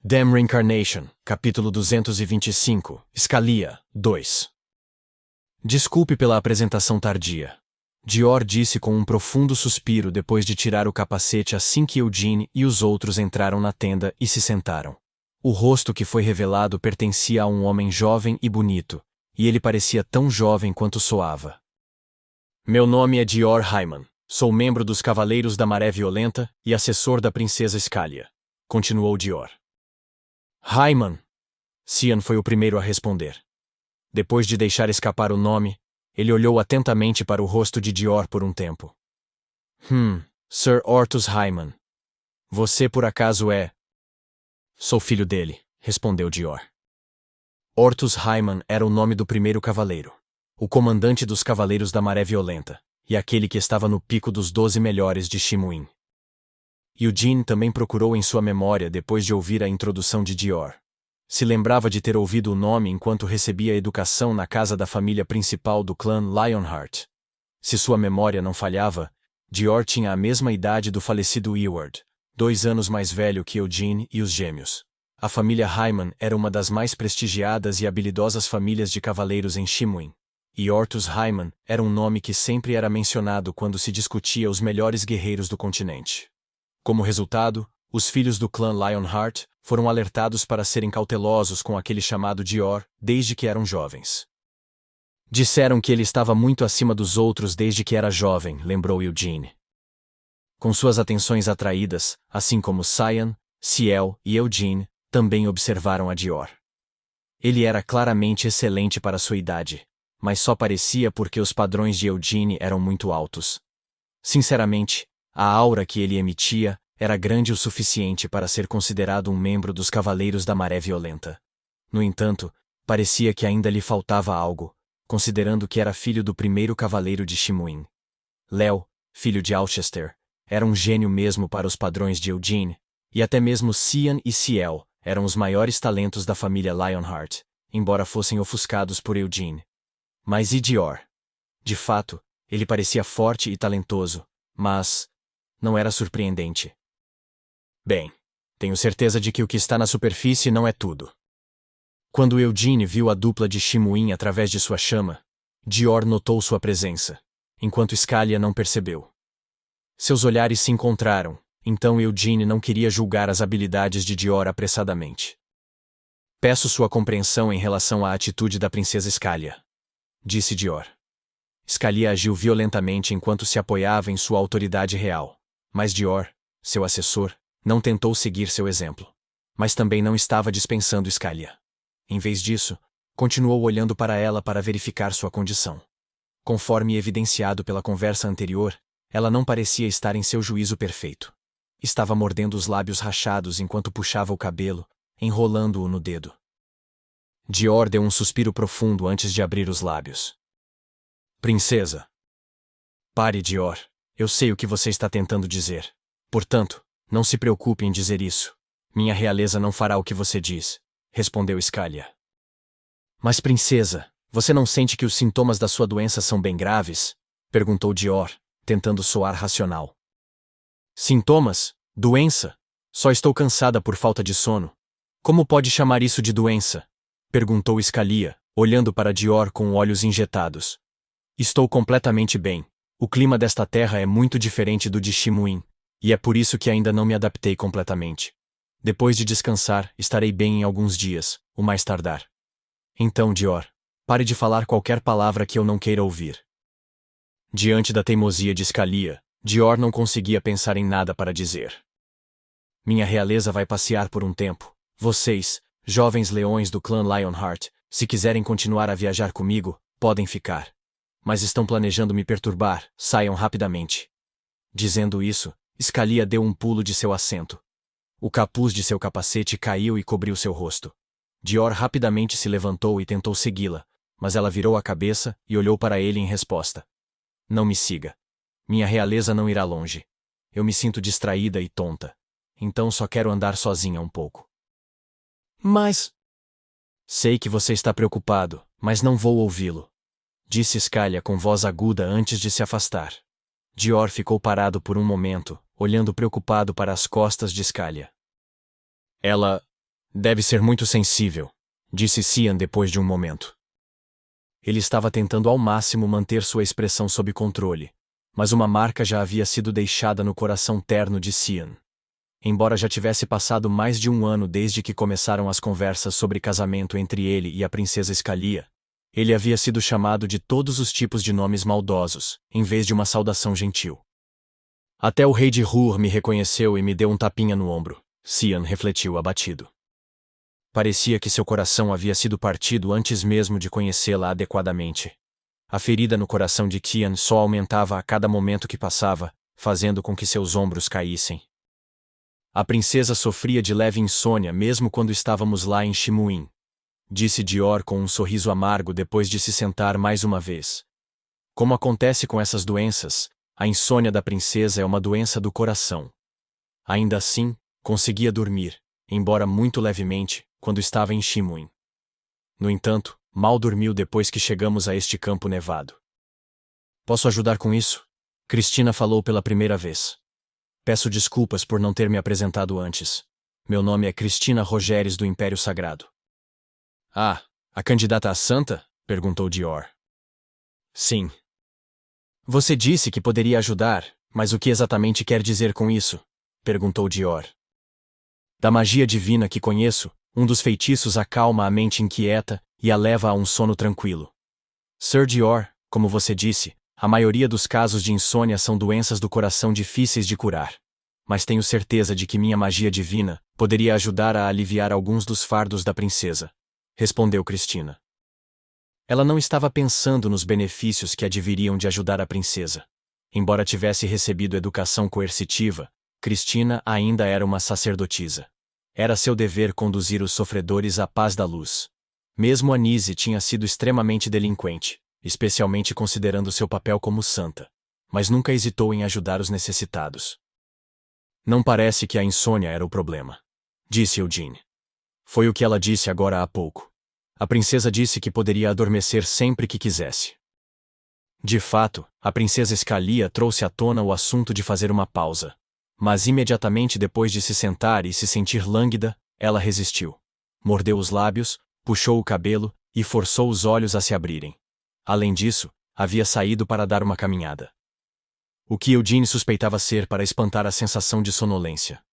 Damn Reincarnation, capítulo 225, Scalia, 2. Desculpe pela apresentação tardia. Dior disse com um profundo suspiro depois de tirar o capacete assim que Eugene e os outros entraram na tenda e se sentaram. O rosto que foi revelado pertencia a um homem jovem e bonito, e ele parecia tão jovem quanto soava. Meu nome é Dior Hyman, sou membro dos Cavaleiros da Maré Violenta e assessor da princesa Scalia, continuou Dior. Hyman. Cian foi o primeiro a responder. Depois de deixar escapar o nome, ele olhou atentamente para o rosto de Dior por um tempo. Sir Ortus Hyman. Você por acaso é... Sou filho dele, respondeu Dior. Ortus Hyman era o nome do primeiro cavaleiro, o comandante dos Cavaleiros da Maré Violenta, e aquele que estava no pico dos 12 melhores de Shimuin. Eugene também procurou em sua memória depois de ouvir a introdução de Dior. Se lembrava de ter ouvido o nome enquanto recebia educação na casa da família principal do clã Lionheart. Se sua memória não falhava, Dior tinha a mesma idade do falecido Eward, 2 anos mais velho que Eugene e os gêmeos. A família Hyman era uma das mais prestigiadas e habilidosas famílias de cavaleiros em Shimuin, e Ortus Hyman era um nome que sempre era mencionado quando se discutia os melhores guerreiros do continente. Como resultado, os filhos do clã Lionheart foram alertados para serem cautelosos com aquele chamado Dior desde que eram jovens. Disseram que ele estava muito acima dos outros desde que era jovem, lembrou Eugene. Com suas atenções atraídas, assim como Cyan, Ciel e Eugene, também observaram a Dior. Ele era claramente excelente para sua idade, mas só parecia porque os padrões de Eugene eram muito altos. Sinceramente, a aura que ele emitia era grande o suficiente para ser considerado um membro dos Cavaleiros da Maré Violenta. No entanto, parecia que ainda lhe faltava algo, considerando que era filho do primeiro cavaleiro de Shimuin. Leo, filho de Alcester, era um gênio mesmo para os padrões de Eugene, e até mesmo Cian e Ciel eram os maiores talentos da família Lionheart, embora fossem ofuscados por Eugene. Mas e Dior? De fato, ele parecia forte e talentoso, mas não era surpreendente. Bem, tenho certeza de que o que está na superfície não é tudo. Quando Eugene viu a dupla de Shimuin através de sua chama, Dior notou sua presença, enquanto Scalia não percebeu. Seus olhares se encontraram, então Eugene não queria julgar as habilidades de Dior apressadamente. Peço sua compreensão em relação à atitude da princesa Scalia, disse Dior. Scalia agiu violentamente enquanto se apoiava em sua autoridade real, mas Dior, seu assessor, não tentou seguir seu exemplo. Mas também não estava dispensando Scalia. Em vez disso, continuou olhando para ela para verificar sua condição. Conforme evidenciado pela conversa anterior, ela não parecia estar em seu juízo perfeito. Estava mordendo os lábios rachados enquanto puxava o cabelo, enrolando-o no dedo. Dior deu um suspiro profundo antes de abrir os lábios. Princesa. Pare, Dior. Eu sei o que você está tentando dizer. Portanto, não se preocupe em dizer isso. Minha realeza não fará o que você diz, respondeu Scalia. Mas, princesa, você não sente que os sintomas da sua doença são bem graves? Perguntou Dior, tentando soar racional. Sintomas? Doença? Só estou cansada por falta de sono. Como pode chamar isso de doença? Perguntou Scalia, olhando para Dior com olhos injetados. Estou completamente bem. O clima desta terra é muito diferente do de Shimuin, e é por isso que ainda não me adaptei completamente. Depois de descansar, estarei bem em alguns dias, o mais tardar. Então, Dior, pare de falar qualquer palavra que eu não queira ouvir. Diante da teimosia de Scalia, Dior não conseguia pensar em nada para dizer. Minha realeza vai passear por um tempo. Vocês, jovens leões do clã Lionheart, se quiserem continuar a viajar comigo, podem ficar. Mas estão planejando me perturbar, saiam rapidamente. Dizendo isso, Scalia deu um pulo de seu assento. O capuz de seu capacete caiu e cobriu seu rosto. Dior rapidamente se levantou e tentou segui-la, mas ela virou a cabeça e olhou para ele em resposta. Não me siga. Minha realeza não irá longe. Eu me sinto distraída e tonta. Então só quero andar sozinha um pouco. Mas... Sei que você está preocupado, mas não vou ouvi-lo, disse Scalia com voz aguda antes de se afastar. Dior ficou parado por um momento, olhando preocupado para as costas de Scalia. Ela... Deve ser muito sensível, disse Cian depois de um momento. Ele estava tentando ao máximo manter sua expressão sob controle, mas uma marca já havia sido deixada no coração terno de Cian. Embora já tivesse passado mais de um ano desde que começaram as conversas sobre casamento entre ele e a princesa Scalia, ele havia sido chamado de todos os tipos de nomes maldosos, em vez de uma saudação gentil. Até o rei de Hur me reconheceu e me deu um tapinha no ombro, Cian refletiu abatido. Parecia que seu coração havia sido partido antes mesmo de conhecê-la adequadamente. A ferida no coração de Cian só aumentava a cada momento que passava, fazendo com que seus ombros caíssem. A princesa sofria de leve insônia mesmo quando estávamos lá em Shimuin, disse Dior com um sorriso amargo depois de se sentar mais uma vez. Como acontece com essas doenças, a insônia da princesa é uma doença do coração. Ainda assim, conseguia dormir, embora muito levemente, quando estava em Shimuin. No entanto, mal dormiu depois que chegamos a este campo nevado. Posso ajudar com isso? Cristina falou pela primeira vez. Peço desculpas por não ter me apresentado antes. Meu nome é Cristina Rogeres do Império Sagrado. Ah, a candidata a santa? Perguntou Dior. Sim. Você disse que poderia ajudar, mas o que exatamente quer dizer com isso? Perguntou Dior. Da magia divina que conheço, um dos feitiços acalma a mente inquieta e a leva a um sono tranquilo. Sir Dior, como você disse, a maioria dos casos de insônia são doenças do coração difíceis de curar. Mas tenho certeza de que minha magia divina poderia ajudar a aliviar alguns dos fardos da princesa, respondeu Cristina. Ela não estava pensando nos benefícios que adviriam de ajudar a princesa. Embora tivesse recebido educação coercitiva, Cristina ainda era uma sacerdotisa. Era seu dever conduzir os sofredores à paz da luz. Mesmo Anise tinha sido extremamente delinquente, especialmente considerando seu papel como santa, mas nunca hesitou em ajudar os necessitados. Não parece que a insônia era o problema, disse Eugene. Foi o que ela disse agora há pouco. A princesa disse que poderia adormecer sempre que quisesse. De fato, a princesa Scalia trouxe à tona o assunto de fazer uma pausa. Mas imediatamente depois de se sentar e se sentir lânguida, ela resistiu. Mordeu os lábios, puxou o cabelo e forçou os olhos a se abrirem. Além disso, havia saído para dar uma caminhada. O que Eugene suspeitava ser para espantar a sensação de sonolência.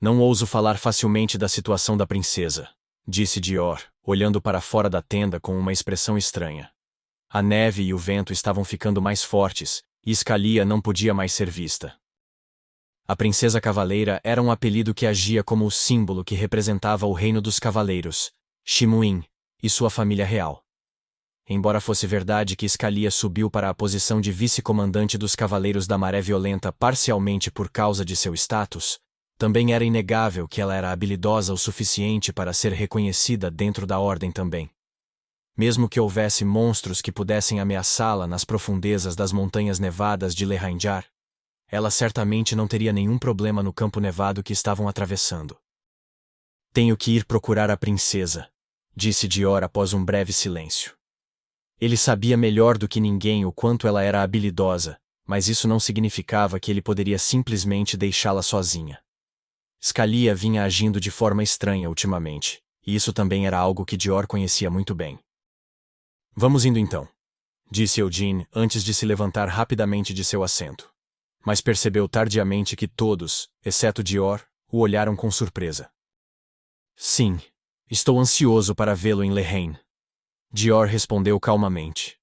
Não ouso falar facilmente da situação da princesa, disse Dior, olhando para fora da tenda com uma expressão estranha. A neve e o vento estavam ficando mais fortes, e Scalia não podia mais ser vista. A princesa cavaleira era um apelido que agia como o símbolo que representava o reino dos cavaleiros, Shimuin, e sua família real. Embora fosse verdade que Scalia subiu para a posição de vice-comandante dos Cavaleiros da Maré Violenta parcialmente por causa de seu status, também era inegável que ela era habilidosa o suficiente para ser reconhecida dentro da ordem também. Mesmo que houvesse monstros que pudessem ameaçá-la nas profundezas das montanhas nevadas de Lehainjar, ela certamente não teria nenhum problema no campo nevado que estavam atravessando. Tenho que ir procurar a princesa, disse Dior após um breve silêncio. Ele sabia melhor do que ninguém o quanto ela era habilidosa, mas isso não significava que ele poderia simplesmente deixá-la sozinha. Scalia vinha agindo de forma estranha ultimamente, e isso também era algo que Dior conhecia muito bem. Vamos indo então, disse Eugene antes de se levantar rapidamente de seu assento. Mas percebeu tardiamente que todos, exceto Dior, o olharam com surpresa. Sim, estou ansioso para vê-lo em Lehane. Dior respondeu calmamente.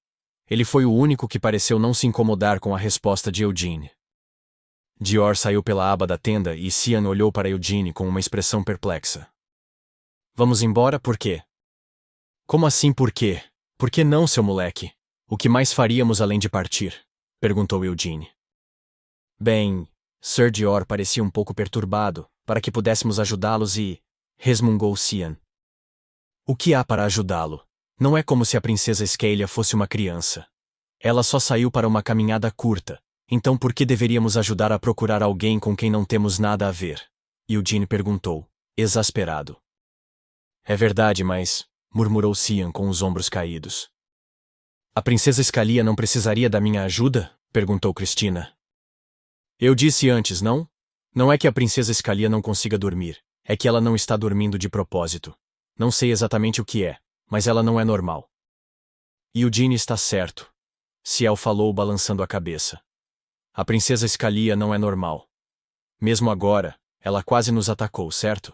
Ele foi o único que pareceu não se incomodar com a resposta de Eugene. Dior saiu pela aba da tenda e Cian olhou para Eugene com uma expressão perplexa. Vamos embora por quê? Como assim por quê? Por que não, seu moleque? O que mais faríamos além de partir? Perguntou Eugene. Bem, Sir Dior parecia um pouco perturbado, para que pudéssemos ajudá-los e... resmungou Cian. O que há para ajudá-lo? Não é como se a princesa Scalia fosse uma criança. Ela só saiu para uma caminhada curta, então por que deveríamos ajudar a procurar alguém com quem não temos nada a ver? Eugene perguntou, exasperado. É verdade, mas... murmurou Cian com os ombros caídos. A princesa Scalia não precisaria da minha ajuda? Perguntou Cristina. Eu disse antes, não? Não é que a princesa Scalia não consiga dormir. É que ela não está dormindo de propósito. Não sei exatamente o que é, mas ela não é normal. Eugene está certo. Ciel falou balançando a cabeça. A princesa Scalia não é normal. Mesmo agora, ela quase nos atacou, certo?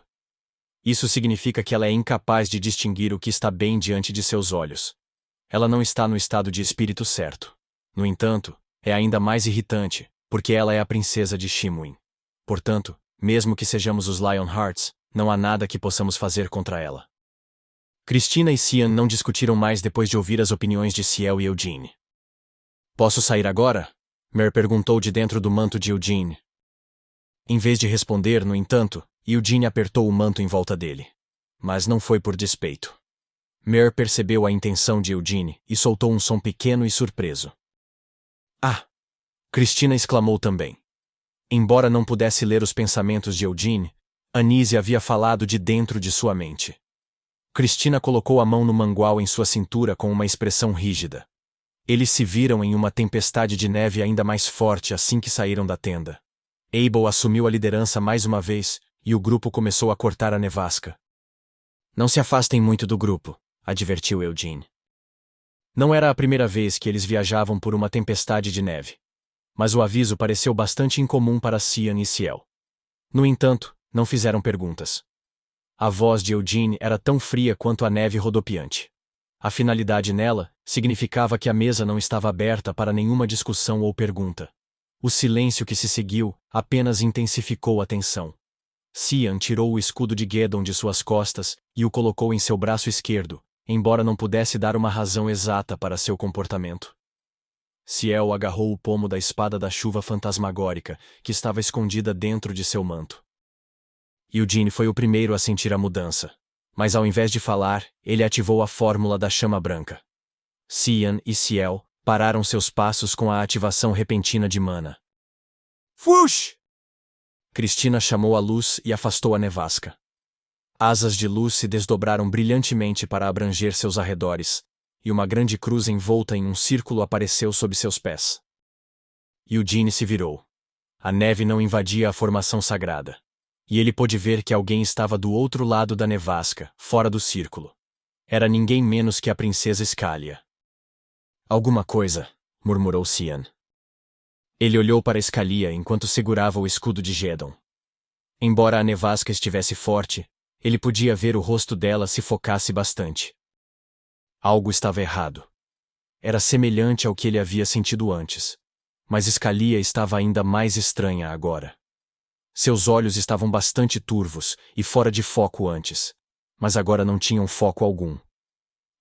Isso significa que ela é incapaz de distinguir o que está bem diante de seus olhos. Ela não está no estado de espírito certo. No entanto, é ainda mais irritante, porque ela é a princesa de Shimuin. Portanto, mesmo que sejamos os Lionhearts, não há nada que possamos fazer contra ela. Cristina e Cian não discutiram mais depois de ouvir as opiniões de Ciel e Eugene. Posso sair agora? Mer perguntou de dentro do manto de Eugene. Em vez de responder, no entanto, Eugene apertou o manto em volta dele. Mas não foi por despeito. Mer percebeu a intenção de Eugene e soltou um som pequeno e surpreso. Ah! Cristina exclamou também. Embora não pudesse ler os pensamentos de Eugene, Anise havia falado de dentro de sua mente. Cristina colocou a mão no mangual em sua cintura com uma expressão rígida. Eles se viram em uma tempestade de neve ainda mais forte assim que saíram da tenda. Abel assumiu a liderança mais uma vez, e o grupo começou a cortar a nevasca. Não se afastem muito do grupo, advertiu Eugene. Não era a primeira vez que eles viajavam por uma tempestade de neve. Mas o aviso pareceu bastante incomum para Cian e Ciel. No entanto, não fizeram perguntas. A voz de Eugene era tão fria quanto a neve rodopiante. A finalidade nela significava que a mesa não estava aberta para nenhuma discussão ou pergunta. O silêncio que se seguiu apenas intensificou a tensão. Cian tirou o escudo de Gedon de suas costas e o colocou em seu braço esquerdo, embora não pudesse dar uma razão exata para seu comportamento. Ciel agarrou o pomo da espada da chuva fantasmagórica, que estava escondida dentro de seu manto. Eugene foi o primeiro a sentir a mudança, mas ao invés de falar, ele ativou a fórmula da chama branca. Cian e Ciel pararam seus passos com a ativação repentina de mana. Fush! Cristina chamou a luz e afastou a nevasca. Asas de luz se desdobraram brilhantemente para abranger seus arredores, e uma grande cruz envolta em um círculo apareceu sob seus pés. Eugene se virou. A neve não invadia a formação sagrada. E ele pôde ver que alguém estava do outro lado da nevasca, fora do círculo. Era ninguém menos que a princesa Scalia. Alguma coisa, murmurou Cian. Ele olhou para Scalia enquanto segurava o escudo de Gedon. Embora a nevasca estivesse forte, ele podia ver o rosto dela se focasse bastante. Algo estava errado. Era semelhante ao que ele havia sentido antes. Mas Scalia estava ainda mais estranha agora. Seus olhos estavam bastante turvos e fora de foco antes, mas agora não tinham foco algum.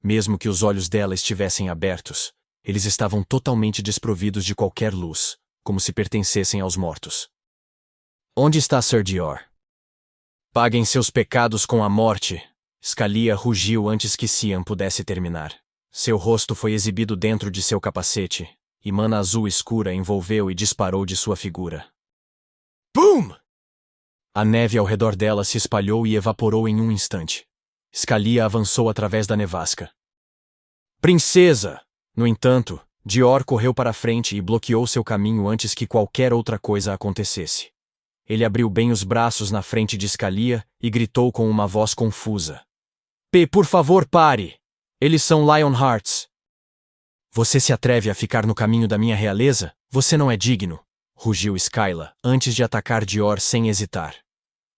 Mesmo que os olhos dela estivessem abertos, eles estavam totalmente desprovidos de qualquer luz, como se pertencessem aos mortos. Onde está Ser Dior? Paguem seus pecados com a morte! Scalia rugiu antes que Cian pudesse terminar. Seu rosto foi exibido dentro de seu capacete, e mana azul escura envolveu e disparou de sua figura. Boom! A neve ao redor dela se espalhou e evaporou em um instante. Scalia avançou através da nevasca. Princesa! No entanto, Dior correu para a frente e bloqueou seu caminho antes que qualquer outra coisa acontecesse. Ele abriu bem os braços na frente de Scalia e gritou com uma voz confusa. Por favor, pare! Eles são Lionhearts! Você se atreve a ficar no caminho da minha realeza? Você não é digno! Rugiu Skyla, antes de atacar Dior sem hesitar.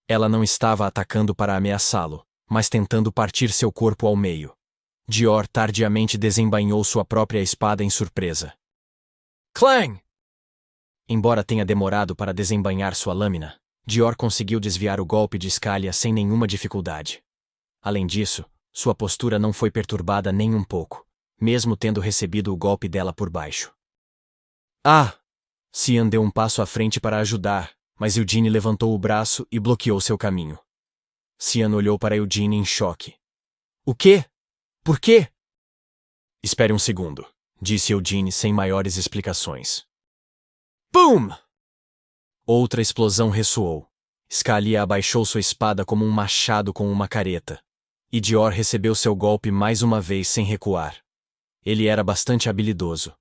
Ela não estava atacando para ameaçá-lo, mas tentando partir seu corpo ao meio. Dior tardiamente desembainhou sua própria espada em surpresa. Clang! Embora tenha demorado para desembainhar sua lâmina, Dior conseguiu desviar o golpe de Scalia sem nenhuma dificuldade. Além disso, sua postura não foi perturbada nem um pouco, mesmo tendo recebido o golpe dela por baixo. Ah! Cian deu um passo à frente para ajudar, mas Eugene levantou o braço e bloqueou seu caminho. Cian olhou para Eugene em choque. O quê? Por quê? Espere um segundo, disse Eugene sem maiores explicações. Boom! Outra explosão ressoou. Scalia abaixou sua espada como um machado com uma careta. E Dior recebeu seu golpe mais uma vez sem recuar. Ele era bastante habilidoso.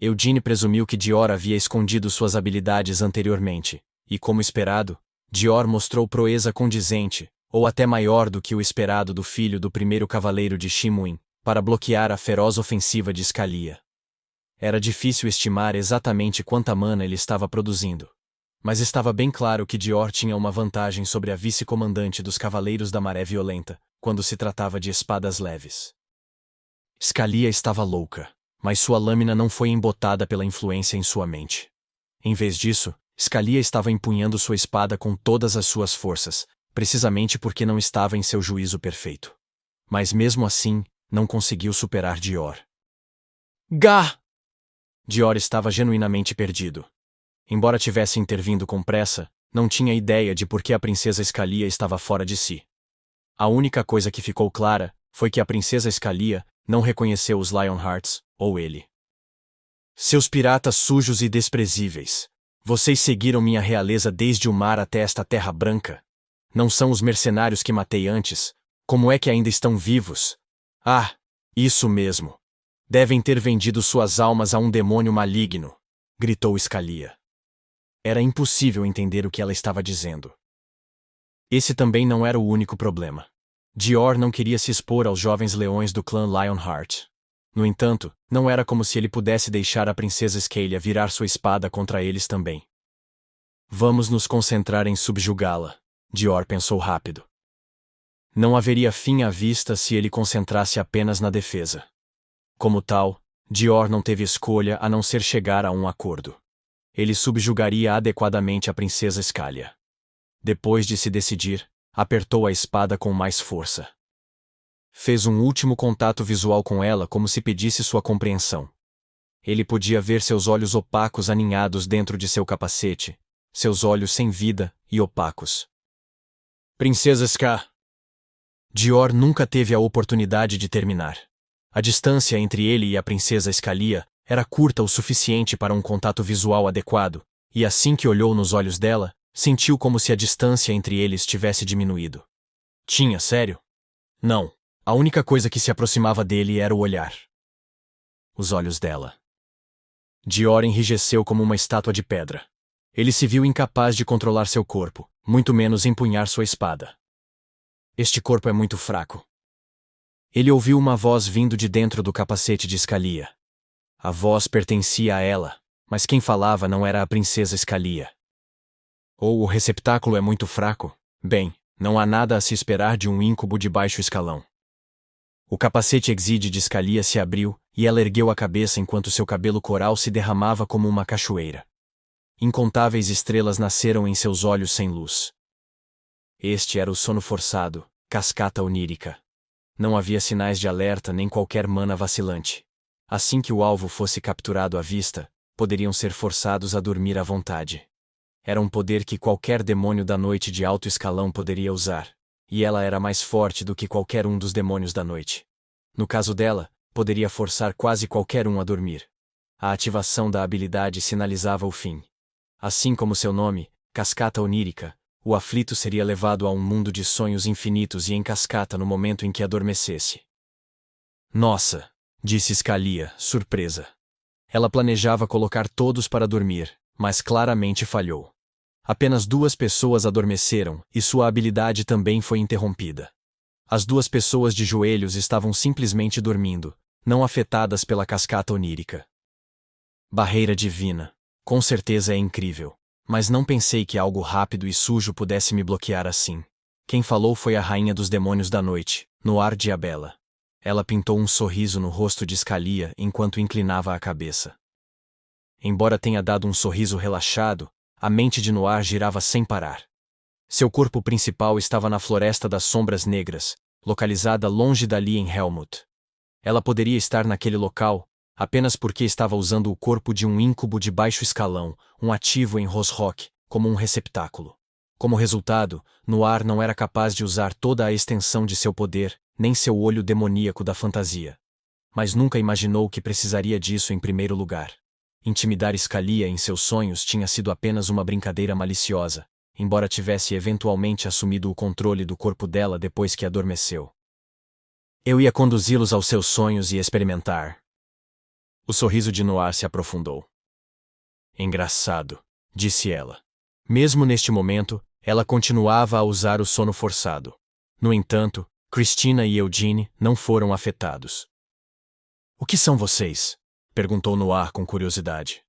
Eugene presumiu que Dior havia escondido suas habilidades anteriormente, e como esperado, Dior mostrou proeza condizente, ou até maior do que o esperado do filho do primeiro cavaleiro de Shimuin, para bloquear a feroz ofensiva de Scalia. Era difícil estimar exatamente quanta mana ele estava produzindo. Mas estava bem claro que Dior tinha uma vantagem sobre a vice-comandante dos Cavaleiros da Maré Violenta, quando se tratava de espadas leves. Scalia estava louca, mas sua lâmina não foi embotada pela influência em sua mente. Em vez disso, Scalia estava empunhando sua espada com todas as suas forças, precisamente porque não estava em seu juízo perfeito. Mas mesmo assim, não conseguiu superar Dior. Gah! Dior estava genuinamente perdido. Embora tivesse intervindo com pressa, não tinha ideia de por que a princesa Scalia estava fora de si. A única coisa que ficou clara foi que a princesa Scalia não reconheceu os Lionhearts, ou ele. Seus piratas sujos e desprezíveis. Vocês seguiram minha realeza desde o mar até esta terra branca. Não são os mercenários que matei antes. Como é que ainda estão vivos? Ah, isso mesmo. Devem ter vendido suas almas a um demônio maligno, gritou Scalia. Era impossível entender o que ela estava dizendo. Esse também não era o único problema. Dior não queria se expor aos jovens leões do clã Lionheart. No entanto, não era como se ele pudesse deixar a princesa Scalia virar sua espada contra eles também. Vamos nos concentrar em subjugá-la, Dior pensou rápido. Não haveria fim à vista se ele concentrasse apenas na defesa. Como tal, Dior não teve escolha a não ser chegar a um acordo. Ele subjugaria adequadamente a princesa Scalia. Depois de se decidir, apertou a espada com mais força. Fez um último contato visual com ela como se pedisse sua compreensão. Ele podia ver seus olhos opacos aninhados dentro de seu capacete, seus olhos sem vida e opacos. Princesa Ska. Dior nunca teve a oportunidade de terminar. A distância entre ele e a princesa Scalia era curta o suficiente para um contato visual adequado, e assim que olhou nos olhos dela, sentiu como se a distância entre eles tivesse diminuído. Tinha, sério? Não. A única coisa que se aproximava dele era o olhar. Os olhos dela. Dior enrijeceu como uma estátua de pedra. Ele se viu incapaz de controlar seu corpo, muito menos empunhar sua espada. Este corpo é muito fraco. Ele ouviu uma voz vindo de dentro do capacete de Scalia. A voz pertencia a ela, mas quem falava não era a princesa Scalia. Ou o receptáculo é muito fraco? Bem, não há nada a se esperar de um íncubo de baixo escalão. O capacete exíde de Scalia se abriu, e ela ergueu a cabeça enquanto seu cabelo coral se derramava como uma cachoeira. Incontáveis estrelas nasceram em seus olhos sem luz. Este era o sono forçado, cascata onírica. Não havia sinais de alerta nem qualquer mana vacilante. Assim que o alvo fosse capturado à vista, poderiam ser forçados a dormir à vontade. Era um poder que qualquer demônio da noite de alto escalão poderia usar, e ela era mais forte do que qualquer um dos demônios da noite. No caso dela, poderia forçar quase qualquer um a dormir. A ativação da habilidade sinalizava o fim. Assim como seu nome, Cascata Onírica, o aflito seria levado a um mundo de sonhos infinitos e em cascata no momento em que adormecesse. Nossa! Disse Scalia, surpresa. Ela planejava colocar todos para dormir, mas claramente falhou. Apenas 2 pessoas adormeceram, e sua habilidade também foi interrompida. As 2 pessoas de joelhos estavam simplesmente dormindo, não afetadas pela cascata onírica. Barreira divina. Com certeza é incrível. Mas não pensei que algo rápido e sujo pudesse me bloquear assim. Quem falou foi a rainha dos demônios da noite, Noir Diabella. Ela pintou um sorriso no rosto de Scalia enquanto inclinava a cabeça. Embora tenha dado um sorriso relaxado, a mente de Noir girava sem parar. Seu corpo principal estava na Floresta das Sombras Negras, localizada longe dali em Helmut. Ela poderia estar naquele local apenas porque estava usando o corpo de um íncubo de baixo escalão, um ativo em Rosrock, como um receptáculo. Como resultado, Noir não era capaz de usar toda a extensão de seu poder, nem seu olho demoníaco da fantasia. Mas nunca imaginou que precisaria disso em primeiro lugar. Intimidar Scalia em seus sonhos tinha sido apenas uma brincadeira maliciosa, embora tivesse eventualmente assumido o controle do corpo dela depois que adormeceu. Eu ia conduzi-los aos seus sonhos e experimentar. O sorriso de Noir se aprofundou. Engraçado, disse ela. Mesmo neste momento, Ela continuava a usar o sono forçado. No entanto, Christina e Eugene não foram afetados. O que são vocês? Perguntou Noir com curiosidade.